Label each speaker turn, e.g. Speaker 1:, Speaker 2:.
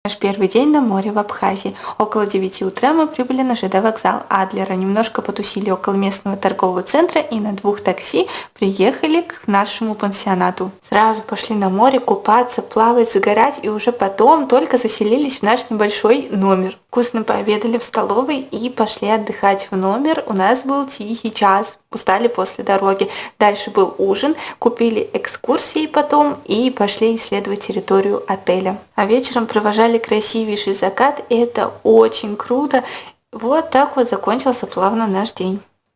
Speaker 1: Наш первый день на море в Абхазии. Около 9 утра мы прибыли на ЖД вокзал Адлера, немножко потусили около местного торгового центра и на 2 такси приехали к нашему пансионату. Сразу пошли на море купаться, плавать, загорать и уже потом только заселились в наш небольшой номер. Вкусно пообедали в столовой и пошли отдыхать в номер. У нас был тихий час, устали после дороги. Дальше был ужин, купили экскурсии потом и пошли исследовать территорию отеля. А вечером провожали красивейший закат, и это очень круто. Вот так вот закончился плавно наш день.